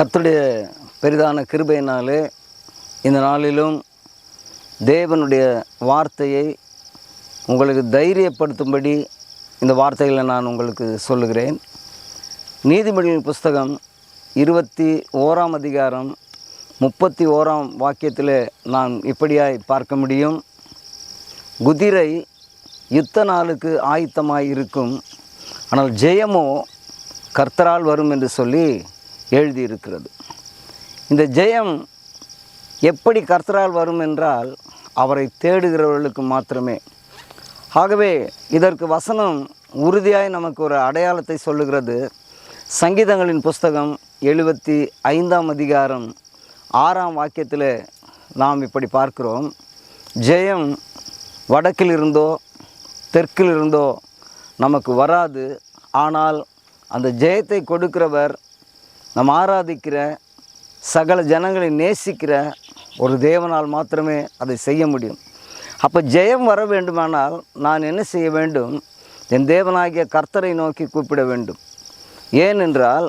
கர்த்தருடைய பெரிதான கிருபையினாலே இந்த நாளிலும் தேவனுடைய வார்த்தையை உங்களுக்கு தைரியப்படுத்தும்படி இந்த வார்த்தைகளை நான் உங்களுக்கு சொல்லுகிறேன். நீதிமொழியின் புஸ்தகம் 21ஆம் அதிகாரம் 31ஆம் வாக்கியத்தில் நாம் இப்படியாய் பார்க்க முடியும். குதிரை யுத்த நாளுக்கு ஆயத்தமாய் இருக்கும், ஆனால் ஜெயமோ கர்த்தரால் வரும் என்று சொல்லி எழுதியிருக்கிறது. இந்த ஜெயம் எப்படி கர்த்தரால் வரும் என்றால் அவரை தேடுகிறவர்களுக்கு மாத்திரமே. ஆகவே இதற்கு வசனம் உறுதியாய் நமக்கு ஒரு அடையாளத்தை சொல்லுகிறது. சங்கீதங்களின் புஸ்தகம் 75ஆம் அதிகாரம் 6ஆம் வாக்கியத்தில் நாம் இப்படி பார்க்கிறோம். ஜெயம் வடக்கில் இருந்தோ தெற்கில் இருந்தோ நமக்கு வராது, ஆனால் அந்த ஜெயத்தை கொடுக்கிறவர் நாம் ஆராதிக்கிற சகல ஜனங்களை நேசிக்கிற ஒரு தேவனால் மாத்திரமே அதை செய்ய முடியும். அப்போ ஜெயம் வர வேண்டுமானால் நான் என்ன செய்ய வேண்டும்? என் தேவனாகிய கர்த்தரை நோக்கி கூப்பிட வேண்டும். ஏனென்றால்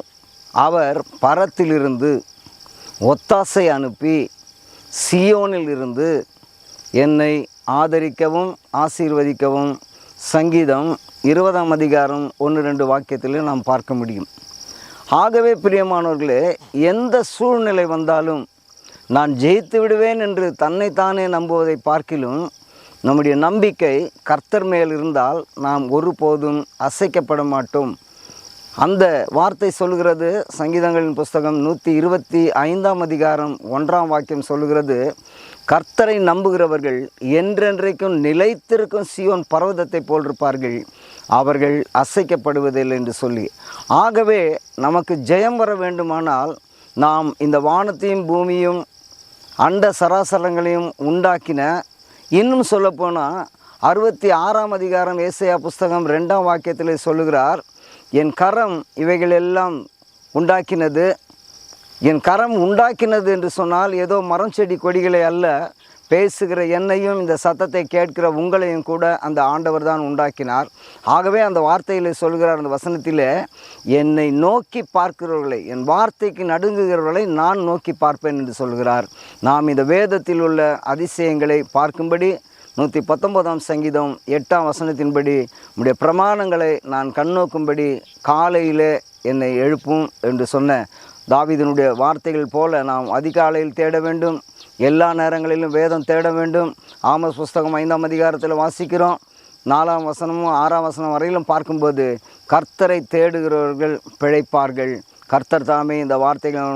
அவர் பரத்திலிருந்து ஒத்தாசை அனுப்பி சியோனில் இருந்து என்னை ஆதரிக்கவும் ஆசீர்வதிக்கவும் சங்கீதம் 20ஆம் அதிகாரம் 1-2 வாக்கியத்தில் நாம் பார்க்க முடியும். ஆகவே பிரியமானவர்களே, எந்த சூழ்நிலை வந்தாலும் நான் ஜெயித்து விடுவேன் என்று தன்னைத்தானே நம்புவதை பார்க்கிலும் நம்முடைய நம்பிக்கை கர்த்தர் மேல் இருந்தால் நாம் ஒருபோதும் அசைக்கப்பட மாட்டோம். அந்த வார்த்தை சொல்கிறது. சங்கீதங்களின் புஸ்தகம் 125ஆம் அதிகாரம் 1ஆம் வாக்கியம் சொல்லுகிறது, கர்த்தரை நம்புகிறவர்கள் என்றென்றைக்கும் நிலைத்திருக்கும் சியோன் பர்வதத்தை போல் இருப்பார்கள், அவர்கள் அசைக்கப்படுவதில்லை என்று சொல்லி. ஆகவே நமக்கு ஜெயம் வர வேண்டுமானால் நாம் இந்த வானத்தையும் பூமியும் அண்ட சராசரங்களையும் உண்டாக்கின, இன்னும் சொல்லப்போனால் 66ஆம் அதிகாரம் ஏசாயா புஸ்தகம் 2ஆம் வாக்கியத்தில் சொல்லுகிறார், என் கரம் இவைகளெல்லாம் உண்டாக்கினது. என் கரம் உண்டாக்கினது என்று சொன்னால் ஏதோ மரம் செடி கொடிகளை அல்ல, பேசுகிற என்னையும் இந்த சத்தத்தை கேட்கிற உங்களையும் கூட அந்த ஆண்டவர் தான் உண்டாக்கினார். ஆகவே அந்த வார்த்தையில் சொல்கிறார், அந்த வசனத்தில், என்னை நோக்கி பார்க்கிறவர்களை, என் வார்த்தைக்கு நடுங்குகிறவர்களை நான் நோக்கி பார்ப்பேன் என்று சொல்கிறார். நாம் இந்த வேதத்தில் உள்ள அதிசயங்களை பார்க்கும்படி 119ஆம் சங்கீதம் 8ஆம் வசனத்தின்படி உம்முடைய பிரமாணங்களை நான் கண்ணோக்கும்படி காலையிலே என்னை எழுப்பும் என்று சொன்ன தாவீதினுடைய வார்த்தைகள் போல நாம் அதிகாலையில் தேட வேண்டும். எல்லா நேரங்களிலும் வேதம் தேட வேண்டும். ஆமோஸ் புஸ்தகம் 5ஆம் அதிகாரத்தில் வாசிக்கிறோம். 4ஆம் வசனமும் 6ஆம் வசனம் வரையிலும் பார்க்கும்போது கர்த்தரை தேடுகிறவர்கள் பிழைப்பார்கள். கர்த்தர் தாமே இந்த வார்த்தைகள்